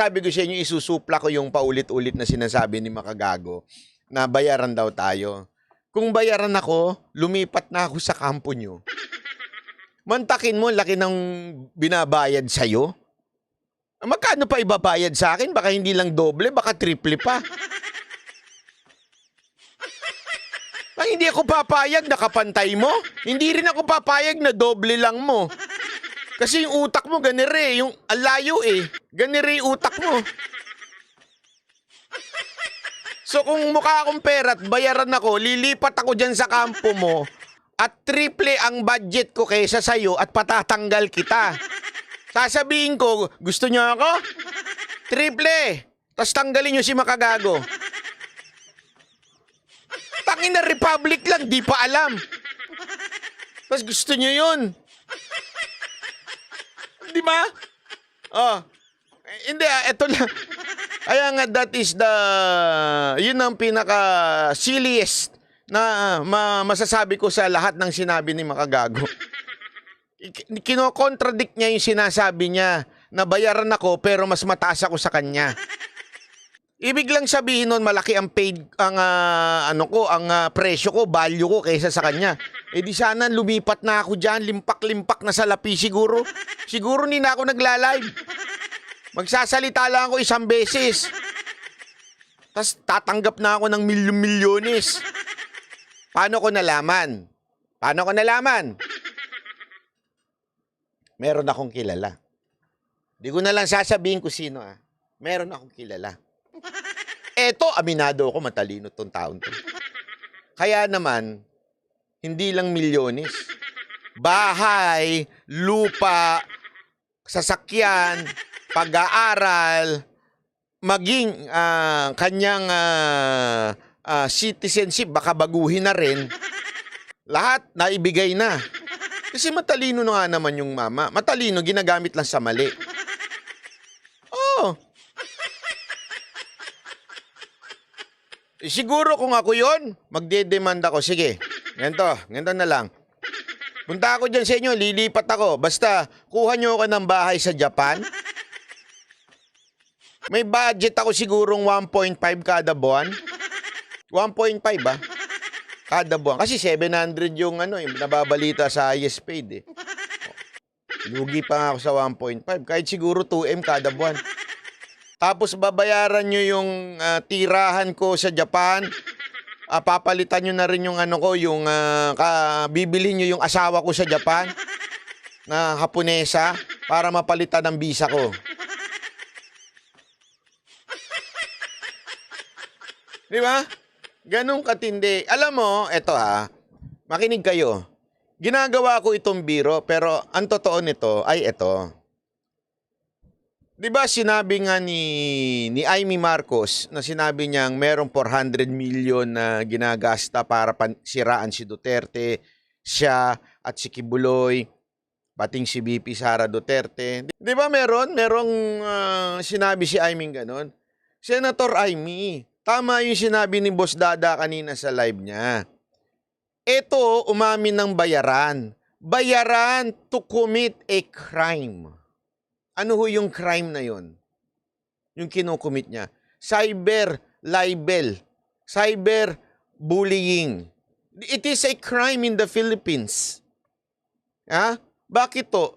sabi ko sa inyo, isusupla ko yung paulit-ulit na sinasabi ni Makagago na bayaran daw tayo. Kung bayaran ako, lumipat na ako sa kampo nyo. Mantakin mo, laki ng binabayad sa'yo. Magkano pa ibabayad sa akin? Baka hindi lang doble, baka triple pa. Hindi ako papayag na kapantay mo. Hindi rin ako papayag na doble lang mo. Kasi yung utak mo ganire, yung alayo eh. Ganire yung utak mo. So kung mukha akong pera at bayaran ako, lilipat ako dyan sa kampo mo at triple ang budget ko kaysa sa'yo at patatanggal kita. Sasabihin ko, gusto niyo ako? Triple. Tapos tanggalin niyo si Makagago. Tangin na Republic lang, di pa alam. Tapos gusto niyo yun. Di ba? Oh. Hindi, eto lang. Kaya nga, that is the, yun ang pinaka silliest na masasabi ko sa lahat ng sinabi ni Makagago. Kino-contradict niya yung sinasabi niya na bayaran ako pero mas mataas ako sa kanya. Ibig lang sabihin nun, malaki ang paid, ang presyo ko, value ko kaysa sa kanya. Eh di sana lumipat na ako dyan, limpak-limpak na salapi siguro. Siguro hindi na ako nagla-live. Magsasalita lang ako isang beses. Tapos tatanggap na ako ng milyon-milyones. Paano ko nalaman? Paano ko nalaman? Meron akong kilala. Di ko na lang sasabihin ko sino Meron akong kilala. Eto, aminado ako, matalino tong taon to. Kaya naman, hindi lang milyones. Bahay, lupa, sasakyan, pag-aaral, maging kanyang citizenship, baka baguhin na rin. Lahat naibigay na. Kasi matalino na nga naman yung mama. Matalino, ginagamit lang sa mali. Oh. Siguro kung ako yon, magde-demand ako. Sige, ganito na lang. Punta ako dyan sa inyo, lilipat ako. Basta, kuha nyo ako ng bahay sa Japan. May budget ako sigurong 1.5 kada buwan. 1.5 kada buwan. Kasi 700 yung yung nababalita sa highest paid Lugi pa nga ako sa 1.5. Kahit siguro 2M kada buwan. Tapos babayaran nyo yung tirahan ko sa Japan. Papalitan nyo na rin yung yung bibilhin nyo yung asawa ko sa Japan na Haponesa para mapalitan ang visa ko. Di ba? Ganun katindi. Alam mo, eto makinig kayo. Ginagawa ko itong biro, pero ang totoo nito ay eto. Di ba sinabi nga ni Amy Marcos na sinabi niyang merong 400 million na ginagasta para siraan si Duterte, siya at si Kibuloy, pating si VP Sara Duterte. Di ba merong sinabi si Amy ganon? Senator Amy, tama yung sinabi ni Boss Dada kanina sa live niya. Ito, umamin ng bayaran. Bayaran to commit a crime. Ano ho yung crime na yon? Yung kinukumit niya. Cyber libel. Cyber bullying. It is a crime in the Philippines. Bakit to?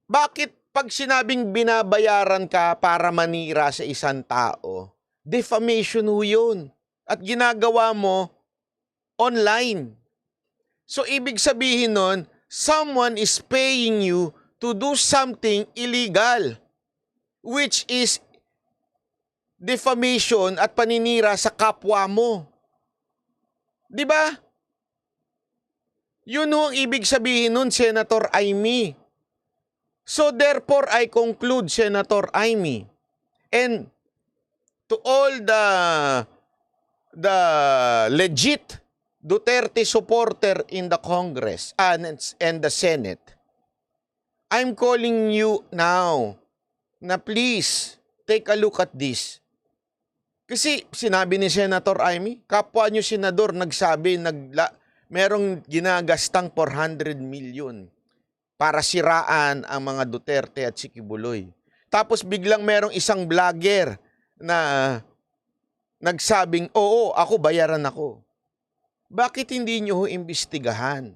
Bakit pag sinabing binabayaran ka para manira sa isang tao, defamation ho yun. At ginagawa mo online. So, ibig sabihin nun, someone is paying you to do something illegal, which is defamation at paninira sa kapwa mo. Di ba? Yun ang ibig sabihin nun, Senator Amy. So therefore, I conclude, Senator Amy, and to all the legit Duterte supporter in the Congress and the Senate, I'm calling you now na please take a look at this. Kasi sinabi ni Senator Amy, kapwa nyo senador nagsabi, merong ginagastang 400 million para siraan ang mga Duterte at si Kibuloy. Tapos biglang merong isang vlogger na nagsabing, oo, ako, bayaran ako. Bakit hindi nyo ho imbestigahan?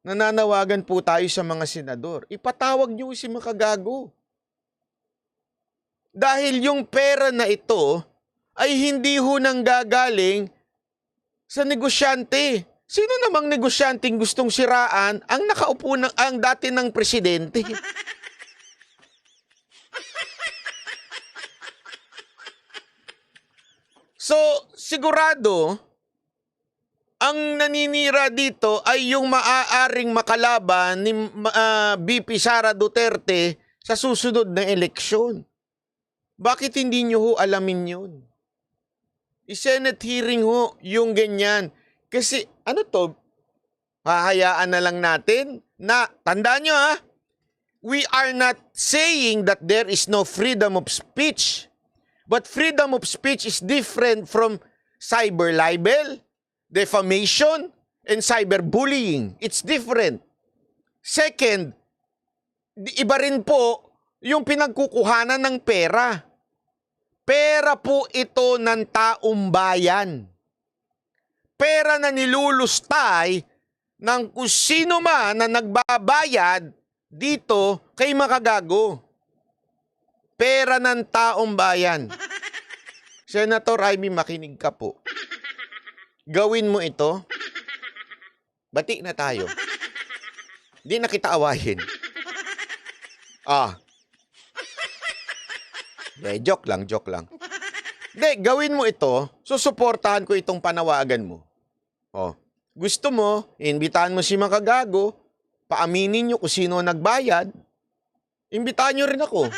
Nananawagan po tayo sa mga senador. Ipatawag nyo si makagago. Dahil yung pera na ito ay hindi ho nang gagaling sa negosyante. Sino namang negosyanteng gustong siraan ang nakaupo ang dati ng presidente? So, sigurado, ang naninira dito ay yung maaaring makalaban ni VP Sara Duterte sa susunod na eleksyon. Bakit hindi nyo ho alamin yun? I-Senate hearing ho yung ganyan. Kasi ano to, hahayaan na lang natin na, tandaan nyo ha, we are not saying that there is no freedom of speech. But freedom of speech is different from cyber libel, defamation, and cyberbullying. It's different. Second, iba rin po yung pinagkukuhanan ng pera. Pera po ito ng taong bayan. Pera na nilulustay ng kung sino man na nagbabayad dito kay makagago. Pera ng taong bayan. Senator Amy, makinig ka po. Gawin mo ito. Bati na tayo. Di na kita awayin. Joke lang. Hindi, gawin mo ito. Susuportahan ko itong panawagan mo. Gusto mo, imbitahan mo si makagago, paaminin nyo kung sino nagbayad, imbitahan nyo rin ako.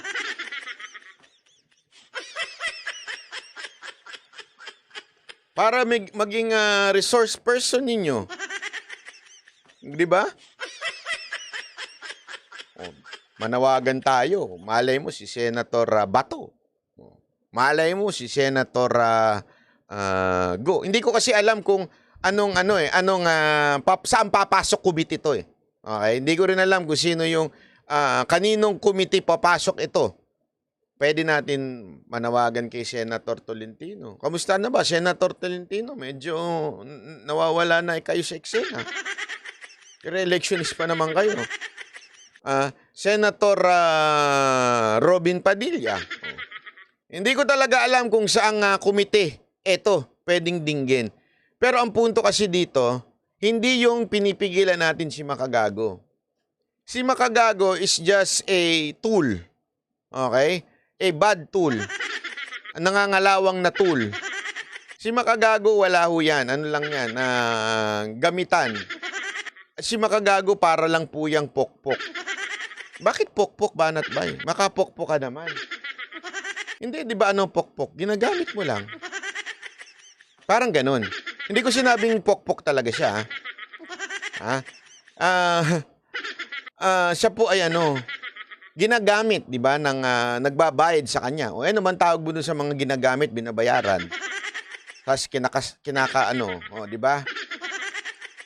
Para maging resource person ninyo. Di ba? Manawagan tayo. Malay mo si Senator Bato. Malay mo si Senator Go. Hindi ko kasi alam kung saan papasok committee ito eh. Okay? Hindi ko rin alam kung sino yung kaninong committee papasok ito. Pwede natin manawagan kay Senator Tolentino. Kamusta na ba, Senator Tolentino? Medyo nawawala na kayo sa eksena. Re-electionist pa naman kayo. Senator Robin Padilla. Hindi ko talaga alam kung saang komite ito pwedeng dinggin. Pero ang punto kasi dito, hindi yung pinipigilan natin si makagago. Si makagago is just a tool. Okay? A bad tool. Nangangalawang na tool. Si makagago, wala ho yan. Ano lang yan? Gamitan. Si makagago, para lang po yung pokpok. Bakit pokpok, banat bay? Makapokpok ka naman. Hindi, di ba ano pokpok? Ginagamit mo lang. Parang ganun. Hindi ko sinabing pokpok talaga siya. Siya po ay ginagamit, di ba, ng nagbabayad sa kanya. O ano man tawag mo dun sa mga ginagamit, binabayaran. Tapos di ba?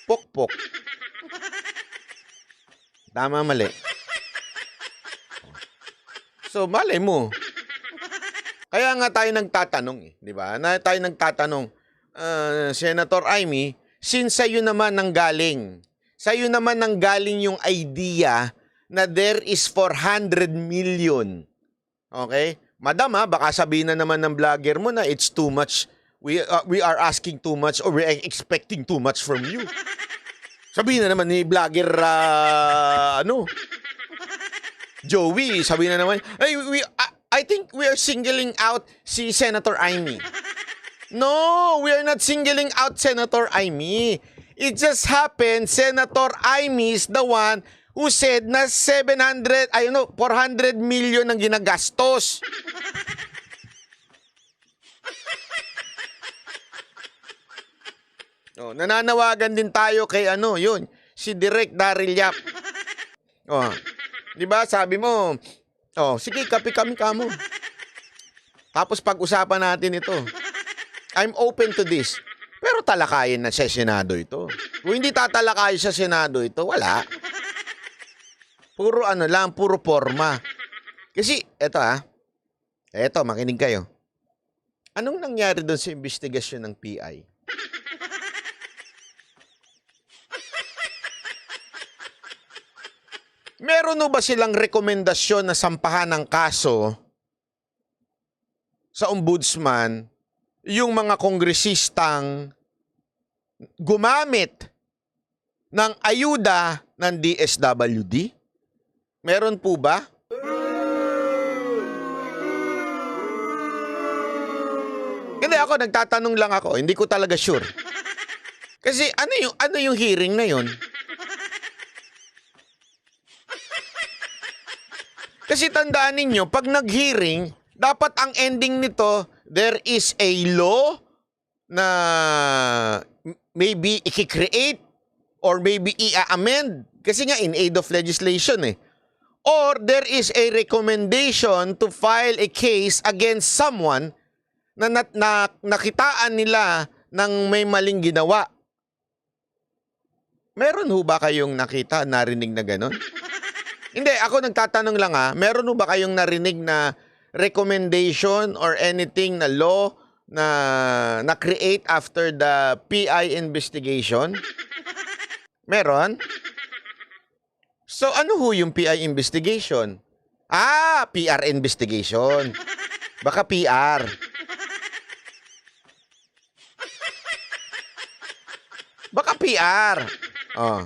Pokpok. Tama, mali. So, malay mo. Kaya nga tayo nagtatanong, di ba? Tayo nagtatanong, Senator Amy, since sa'yo naman nanggaling yung idea na there is 400 million. Okay? Madam, baka sabihin na naman ng vlogger mo na it's too much. We are asking too much or we're expecting too much from you. Sabihin na naman ni vlogger, Joey, sabihin na naman, I think we are singling out si Senator Amy. No, we are not singling out Senator Amy. It just happened, Senator Amy is the one who said na 400 million ang ginagastos. Nananawagan din tayo kay si Direk Daryl Yap. Di ba, sabi mo, sige, kapi kami kamo. Tapos pag-usapan natin ito. I'm open to this. Pero talakayin na sa Senado ito. Kung hindi tatalakayin sa Senado ito, wala. Puro puro forma. Kasi, eto, makinig kayo. Anong nangyari doon sa investigasyon ng PI? Meron ba silang rekomendasyon na sampahan ng kaso sa ombudsman yung mga kongresistang gumamit ng ayuda ng DSWD? Meron po ba? Hindi, ako nagtatanong lang ako, hindi ko talaga sure. Kasi ano yung hearing na yun? Kasi tandaan ninyo, pag nag-hearing, dapat ang ending nito, there is a law na maybe i-create or maybe i-amend. Kasi nga in aid of legislation eh. Or there is a recommendation to file a case against someone na nakitaan nila ng may maling ginawa. Meron ho ba kayong nakita, narinig na ganon? Hindi, ako nagtatanong lang meron ho ba kayong narinig na recommendation or anything na law na create after the PI investigation? Meron? So ano ho yung PI investigation? PR investigation. Baka PR. Baka PR. Oh.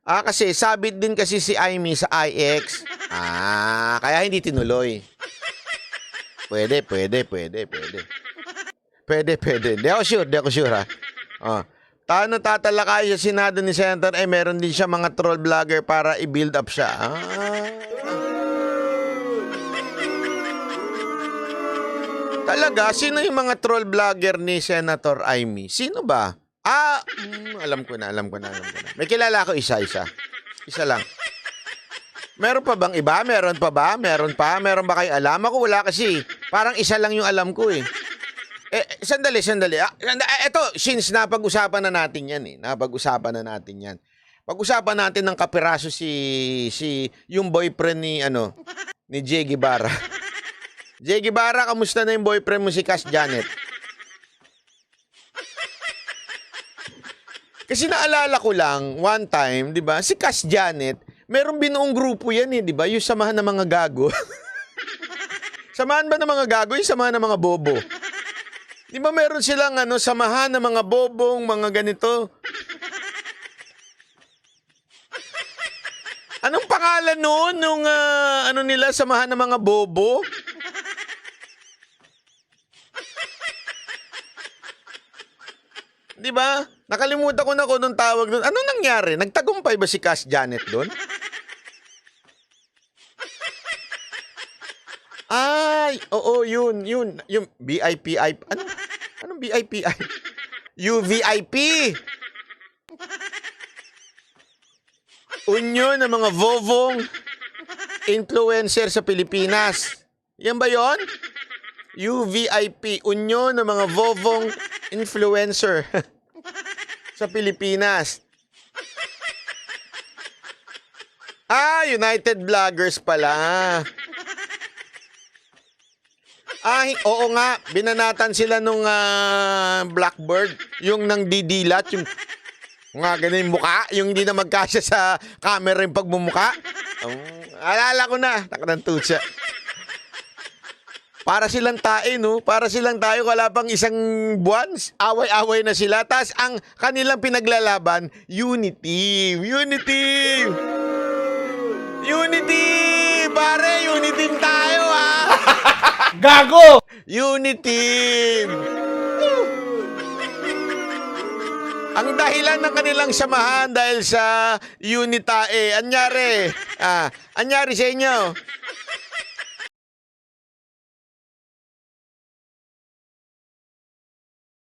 Kasi sabit din kasi si Amy sa IX. Kaya hindi tinuloy. Pwede. Di ako sure ha. Paano tatalakay sa Senado ni Senator? Meron din siya mga troll vlogger para i-build up siya. Talaga? Sino yung mga troll vlogger ni Senator Amy? Sino ba? Alam ko na. May kilala ko isa. Isa lang. Meron pa bang iba? Meron pa ba? Meron ba kayo alam? Ako wala kasi. Parang isa lang yung alam ko eh. Sandali. Ito, since napag-usapan na natin yan eh. Pag-usapan natin ng kapiraso yung boyfriend ni Jay Guevara. Jay Guevara, kamusta na yung boyfriend mo si Cass Janet? Kasi naalala ko lang, one time, di ba, si Cass Janet, meron binuong grupo yan eh, di ba? Yung samahan ng mga gago. Samahan ba ng mga gago? Yung samahan ng mga bobo. Di ba meron silang samahan ng mga bobong, mga ganito? Anong pangalan noon nung nila, samahan ng mga bobo? Di ba? Nakalimutan ko na kung anong tawag doon. Anong nangyari? Nagtagumpay ba si Cass Janet doon? Oo, yun. Yung BIPI. Anong BIPI? UVIP. Union ng mga vovong influencer sa Pilipinas. Yan ba yon? UVIP. Union ng mga vovong influencer sa Pilipinas. United Vloggers pala. Oo nga, binanatan sila nung Blackbird, yung nang didilat, yung ganun yung mukha, yung hindi na magkasya sa camera yung pagmumuka. Alala ko na, takanantutsa. Para silang tae, no? Para silang tayo, wala pang isang buwan, away-away na sila. Tapos ang kanilang pinaglalaban, unity. Pare, unity tayo, Gago! Unity! Ang dahilan ng kanilang samahan dahil sa unitae, anyari sa inyo,